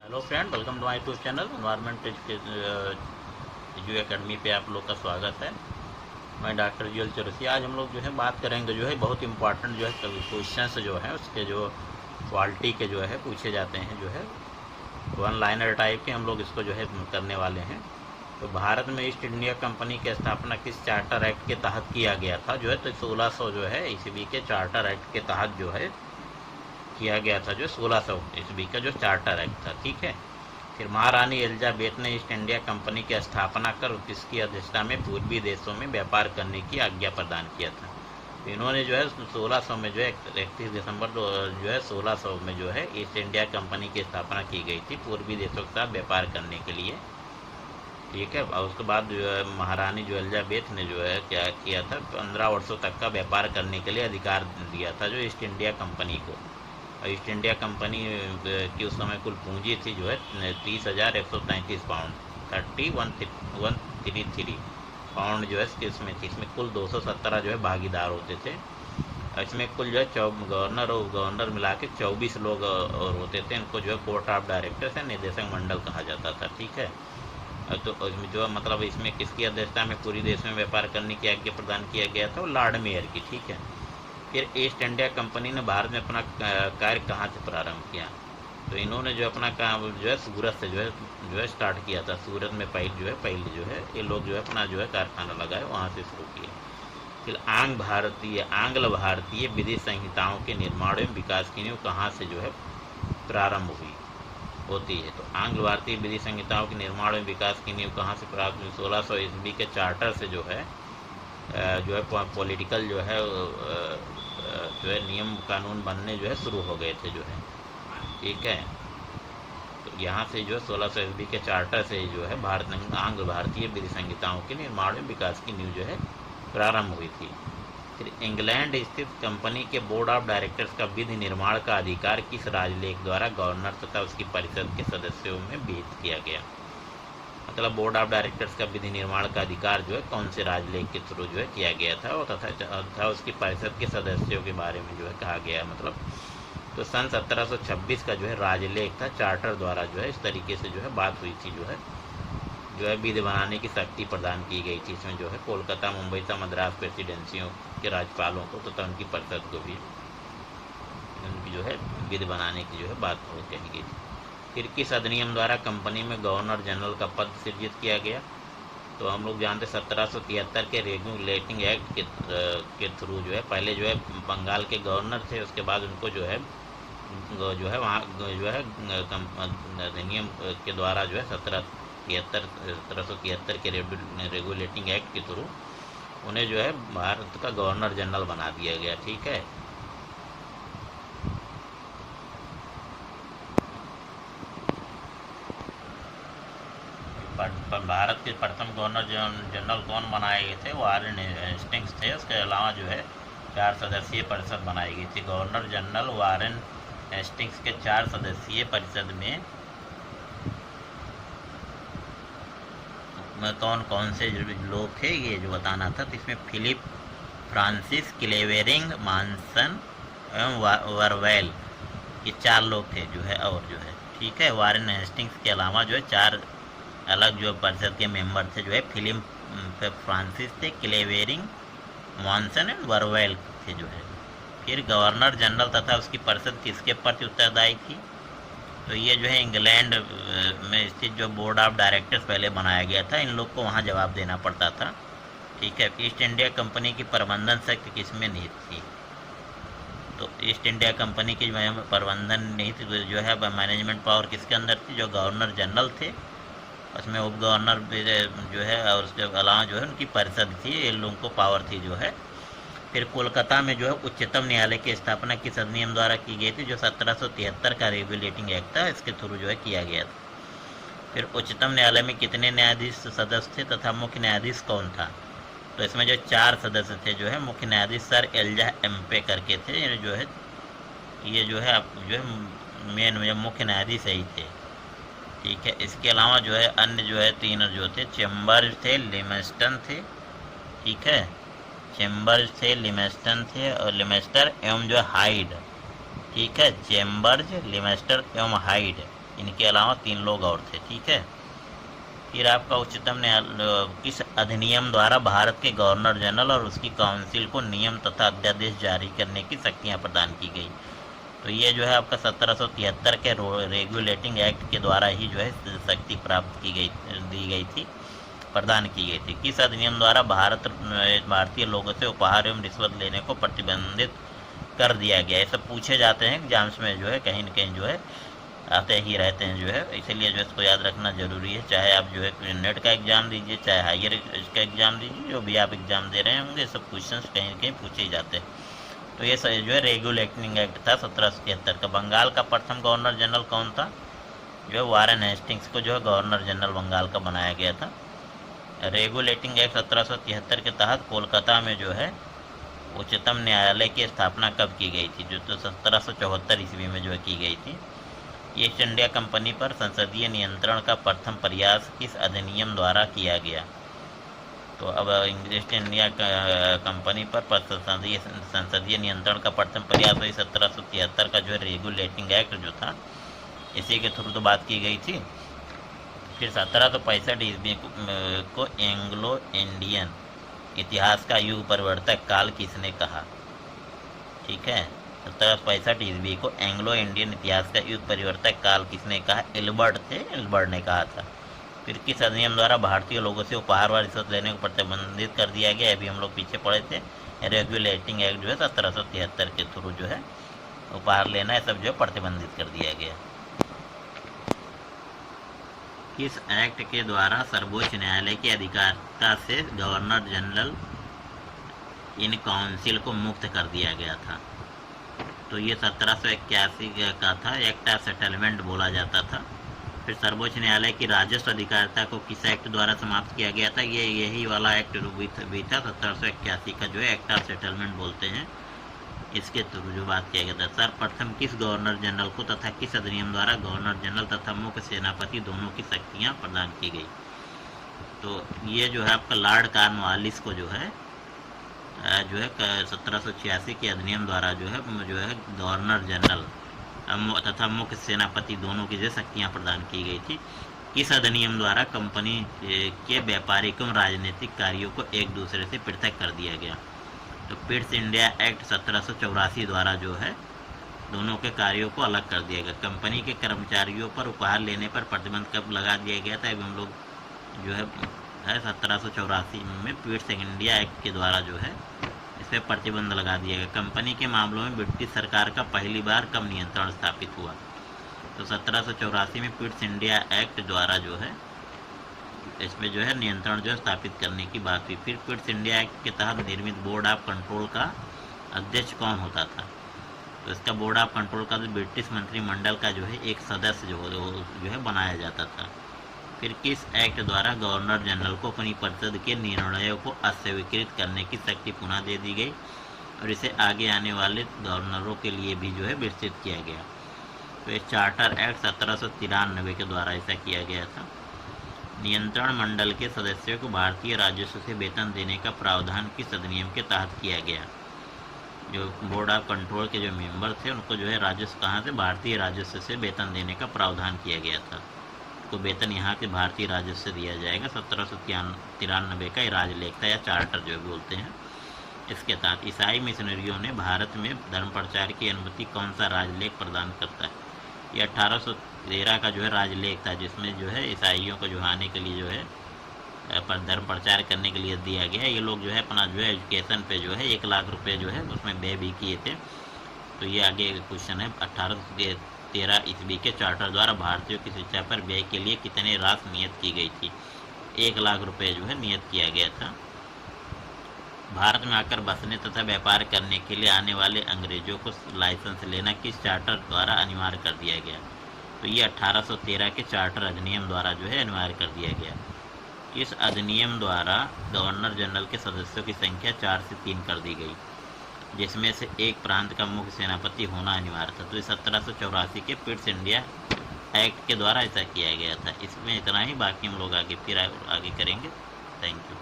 Hello friend, welcome to my YouTube channel environment edu academy पे आप लोग का स्वागत है। मैं डॉक्टर जुएल चौरसिया। आज हम लोग जो है बात करेंगे जो है बहुत इंपॉर्टेंट जो है क्वेश्चंस जो है उसके जो क्वालिटी के जो है पूछे जाते हैं, जो है वन लाइनर टाइप के हम लोग इसको जो है करने वाले हैं। तो भारत में ईस्ट इंडिया कंपनी की स्थापना किस चार्टर एक्ट के तहत किया गया था? जो है तो 1600 जो है ईस्वी के चार्टर एक्ट के तहत जो है किया गया था, जो 1600 ईस्वी का जो चार्टर एक्ट था। ठीक है। फिर महारानी एलिजाबेथ ने ईस्ट इंडिया कंपनी की स्थापना कर इसकी अध्यक्षता में पूर्वी देशों में व्यापार करने की आज्ञा प्रदान किया था। तो इन्होंने जो है 1600 में जो है 31 दिसंबर जो है 1600 में जो है ईस्ट इंडिया कंपनी की स्थापना की गई थी पूर्वी देशों के साथ व्यापार करने के लिए। ठीक है। और उसके बाद जो है महारानी जो एलिजाबेथ ने जो है क्या किया था, 15 वर्षों तक का व्यापार करने के लिए अधिकार दिया था जो ईस्ट इंडिया कंपनी को। ईस्ट इंडिया कंपनी की उस समय कुल पूंजी थी जो है 30,133 पाउंड, 3133 पाउंड जो है इसमें थी। इसमें कुल 217 जो है भागीदार होते थे। इसमें कुल जो है गवर्नर और गवर्नर मिला के 24 लोग और होते थे। इनको जो है कोर्ट ऑफ डायरेक्टर्स है, निदेशक मंडल कहा जाता था। ठीक है। तो इसमें जो मतलब इसमें किसकी अध्यक्षता में पूरी देश में व्यापार करने की आज्ञा प्रदान किया गया था? वो लॉर्ड मेयर की। ठीक है। फिर ईस्ट इंडिया कंपनी ने भारत में अपना कार्य कहाँ से प्रारंभ किया? तो इन्होंने जो अपना काम जो है सूरत से जो है स्टार्ट किया था। सूरत में पहले जो है ये लोग जो है अपना जो है कारखाना लगाए, वहाँ से शुरू किया। फिर आंग्ल भारतीय विधि संहिताओं के निर्माण एवं विकास की नींव कहाँ से जो है प्रारंभ होती है? तो आंग्ल भारतीय विधि संहिताओं के निर्माण एवं विकास की नींव कहाँ से प्राप्त हुई? 1600 ईस्वी के चार्टर से जो है पॉलिटिकल जो है नियम कानून बनने जो है शुरू हो गए थे जो है। ठीक है। तो यहाँ से जो है 1600 ईस्वी के चार्टर से जो है आंग्ल भारतीय विधि संहिताओं के निर्माण एवं विकास की नींव जो है प्रारंभ हुई थी। फिर इंग्लैंड स्थित कंपनी के बोर्ड ऑफ डायरेक्टर्स का विधि निर्माण का अधिकार किस राजलेख द्वारा गवर्नर तथा उसकी परिषद के सदस्यों में विहित किया गया? मतलब बोर्ड ऑफ डायरेक्टर्स का विधि निर्माण का अधिकार जो है कौन से राजलेख के थ्रू जो है किया गया था, और तथा उसकी परिषद के सदस्यों के बारे में जो है कहा गया। मतलब तो सन 1726 का जो है राजलेख था, चार्टर द्वारा जो है इस तरीके से जो है बात हुई थी, जो है विधि बनाने की शक्ति प्रदान की गई थी। इसमें जो है कोलकाता, मुंबई तथा मद्रास प्रेसिडेंसियों के राज्यपालों को तथा उनकी परिषद को भी उनकी जो है विधि बनाने की जो है बात कही गई थी। फिर किस अधिनियम द्वारा कंपनी में गवर्नर जनरल का पद सृजित किया गया? तो हम लोग जानते 1773 के रेगुलेटिंग एक्ट के थ्रू जो है पहले जो है बंगाल के गवर्नर थे, उसके बाद उनको जो है वहाँ जो है अधिनियम के द्वारा जो है 1773 के रेगुलेटिंग एक्ट के थ्रू उन्हें जो है भारत का गवर्नर जनरल बना दिया गया। ठीक है। भारत के प्रथम गवर्नर जनरल कौन बनाए गए थे? वारेन हेस्टिंग्स थे। उसके अलावा जो है 4 सदस्यीय परिषद बनाई गई थी। गवर्नर जनरल वारेन हेस्टिंग्स के 4 सदस्यीय परिषद में कौन कौन से लोग थे ये जो बताना था। तो इसमें फिलिप फ्रांसिस, क्लेवेरिंग, मानसन एवं वरवेल, ये 4 लोग थे जो है। और जो है ठीक है, वारेन हेस्टिंग्स के अलावा जो है 4 अलग जो परिषद के मेंबर थे जो है फिलिप फ्रांसिस थे, क्लेवेरिंग, मॉनसन एंड वरवेल थे जो है। फिर गवर्नर जनरल तथा उसकी परिषद किसके प्रति उत्तरदायी थी? तो ये जो है इंग्लैंड में स्थित जो बोर्ड ऑफ डायरेक्टर्स पहले बनाया गया था, इन लोग को वहाँ जवाब देना पड़ता था। ठीक है। ईस्ट इंडिया कंपनी की प्रबंधन शक्ति किसमें निहित थी? तो ईस्ट इंडिया कंपनी की प्रबंधन निहित जो है मैनेजमेंट पावर किसके अंदर थी? जो गवर्नर जनरल थे, उसमें उप गवर्नर जो है, और उसके अलावा जो है उनकी परिषद थी, इन लोगों को पावर थी जो है। फिर कोलकाता में जो है उच्चतम न्यायालय की स्थापना किस अधिनियम द्वारा की गई थी? जो 1773 का रेगुलेटिंग एक्ट था, इसके थ्रू जो है किया गया था। फिर उच्चतम न्यायालय में कितने न्यायाधीश सदस्य थे तथा मुख्य न्यायाधीश कौन था? तो इसमें जो 4 सदस्य थे जो है। मुख्य न्यायाधीश सर एलिजा एम्पे करके थे, ये जो है आप जो है मेन मुख्य न्यायाधीश यही थे। ठीक है। इसके अलावा जो है अन्य जो है 3 जो थे, चेम्बर्स थे, लिमेस्टन थे। ठीक है। चेम्बर्स थे, लिमेस्टन थे और लिमेस्टर एवं जो हाइड। ठीक है। चेम्बर्स, लिमेस्टर एवं हाइड, इनके अलावा 3 लोग और थे, ठीक है। फिर आपका उच्चतम न्यायालय किस अधिनियम द्वारा भारत के गवर्नर जनरल और उसकी काउंसिल को नियम तथा अध्यादेश जारी करने की शक्तियां प्रदान की गई? तो ये जो है आपका 1773 के रेगुलेटिंग एक्ट के द्वारा ही जो है शक्ति प्राप्त की गई, दी गई थी, प्रदान की गई थी। किस अधिनियम द्वारा भारतीय लोगों से उपहार एवं रिश्वत लेने को प्रतिबंधित कर दिया गया? ये सब पूछे जाते हैं एग्जाम्स में, जो है कहीं न कहीं जो है आते ही रहते हैं, जो है इसीलिए जो है इसको याद रखना ज़रूरी है। चाहे आप जो है नेट का एग्ज़ाम दीजिए, चाहे हायर का एग्ज़ाम दीजिए, जो भी आप एग्ज़ाम दे रहे होंगे, सब क्वेश्चंस कहीं न कहीं पूछे ही जाते हैं। तो ये जो है रेगुलेटिंग एक्ट था 1773 का। बंगाल का प्रथम गवर्नर जनरल कौन था? जो है वारेन हेस्टिंग्स को जो है गवर्नर जनरल बंगाल का बनाया गया था। रेगुलेटिंग एक्ट 1773 के तहत कोलकाता में जो है उच्चतम न्यायालय की स्थापना कब की गई थी? जो तो 1774 ईस्वी में जो है की गई थी। ईस्ट इंडिया कंपनी पर संसदीय नियंत्रण का प्रथम प्रयास किस अधिनियम द्वारा किया गया? तो अब ईस्ट इंडिया कंपनी पर संसदीय नियंत्रण का प्रथम प्रयास वही 1773 का जो है रेगुलेटिंग एक्ट जो था, इसी के थ्रू तो बात की गई थी। फिर 1765 ईस्वी को एंग्लो इंडियन इतिहास का युग परिवर्तक काल किसने कहा? ठीक है, 1765 ईस्वी को एंग्लो इंडियन इतिहास का युग परिवर्तक काल किसने कहा? एल्बर्ट ने कहा था। फिर किस अधिनियम द्वारा भारतीय लोगों से उपहार व रिश्वत लेने को प्रतिबंधित कर दिया गया? अभी हम लोग पीछे पढ़े थे, रेगुलेटिंग एक्ट जो है 1773 के थ्रू जो है उपहार लेना है सब जो है प्रतिबंधित कर दिया गया। किस एक्ट के द्वारा सर्वोच्च न्यायालय की अधिकारिता से गवर्नर जनरल इन काउंसिल को मुक्त कर दिया गया था? तो ये 1781 का था, एक्ट ऑफ सेटलमेंट बोला जाता था। फिर सर्वोच्च न्यायालय की राजस्व अधिकारिता को किस एक्ट द्वारा समाप्त किया गया था? ये यही वाला एक्ट भी था 1781 का, जो है एक्ट ऑफ सेटलमेंट बोलते हैं, इसके थ्रू जो बात किया गया था। सर्वप्रथम किस गवर्नर जनरल को तथा किस अधिनियम द्वारा गवर्नर जनरल तथा मुख्य सेनापति दोनों की शक्तियाँ प्रदान की गई? तो ये जो है आपका लॉर्ड कॉर्नवालिस को जो है 1786 के अधिनियम द्वारा जो है गवर्नर जनरल तथा मुख्य सेनापति दोनों की जो शक्तियाँ प्रदान की गई थी। किस अधिनियम द्वारा कंपनी के व्यापारिक एवं राजनीतिक कार्यों को एक दूसरे से पृथक कर दिया गया? तो पिट्स इंडिया एक्ट 1784 द्वारा जो है दोनों के कार्यों को अलग कर दिया गया। कंपनी के कर्मचारियों पर उपहार लेने पर प्रतिबंध कब लगा दिया गया था? अभी हम लोग जो है 1784 में पिट्स इंडिया एक्ट के द्वारा जो है इस पर प्रतिबंध लगा दिया गया। कंपनी के मामलों में ब्रिटिश सरकार का पहली बार कब नियंत्रण स्थापित हुआ? तो 1784 में पिट्स इंडिया एक्ट द्वारा जो है इसमें जो है नियंत्रण जो है स्थापित करने की बात हुई। फिर पिट्स इंडिया एक्ट के तहत निर्मित बोर्ड ऑफ कंट्रोल का अध्यक्ष कौन होता था? तो इसका बोर्ड ऑफ कंट्रोल का ब्रिटिश मंत्रिमंडल का जो है एक सदस्य जो है बनाया जाता था। फिर किस एक्ट द्वारा गवर्नर जनरल को अपनी परिषद के निर्णयों को अस्वीकृत करने की शक्ति पुनः दे दी गई और इसे आगे आने वाले गवर्नरों के लिए भी जो है विस्तृत किया गया? तो ये चार्टर एक्ट 1793 के द्वारा ऐसा किया गया था। नियंत्रण मंडल के सदस्यों को भारतीय राजस्व से वेतन देने का प्रावधान किस अधिनियम के तहत किया गया? जो बोर्ड ऑफ कंट्रोल के जो मेंबर थे उनको जो है राजस्व कहाँ से? भारतीय राजस्व से वेतन देने का प्रावधान किया गया था। तो वेतन यहाँ के भारतीय राजस्व से दिया जाएगा। 1793 का राजलेख था या चार्टर जो बोलते हैं। इसके तहत ईसाई मिशनरियों ने भारत में धर्म प्रचार की अनुमति कौन सा राजलेख प्रदान करता है? ये 1813 का जो है राजलेख था, जिसमें जो है ईसाइयों को जो आने के लिए जो है धर्म प्रचार करने के लिए दिया गया। ये लोग जो है अपना जो है एजुकेशन पे जो है 1 लाख रुपए जो है उसमें व्यय भी किए थे। तो ये आगे क्वेश्चन है, 1813 ईस्वी के चार्टर द्वारा भारतीयों की शिक्षा पर व्यय के लिए कितने राशि नियत की गई थी? 1 लाख रुपए जो है नियत किया गया था। भारत में आकर बसने तथा व्यापार करने के लिए आने वाले अंग्रेजों को लाइसेंस लेना किस चार्टर द्वारा अनिवार्य कर दिया गया? तो ये 1813 के चार्टर अधिनियम द्वारा जो है अनिवार्य कर दिया गया। इस अधिनियम द्वारा गवर्नर जनरल के सदस्यों की संख्या 4 से 3 कर दी गई, जिसमें से एक प्रांत का मुख्य सेनापति होना अनिवार्य था। तो इस 1784 के पिट्स इंडिया एक्ट के द्वारा ऐसा किया गया था। इसमें इतना ही, बाकी हम लोग आगे फिर आगे करेंगे। Thank you.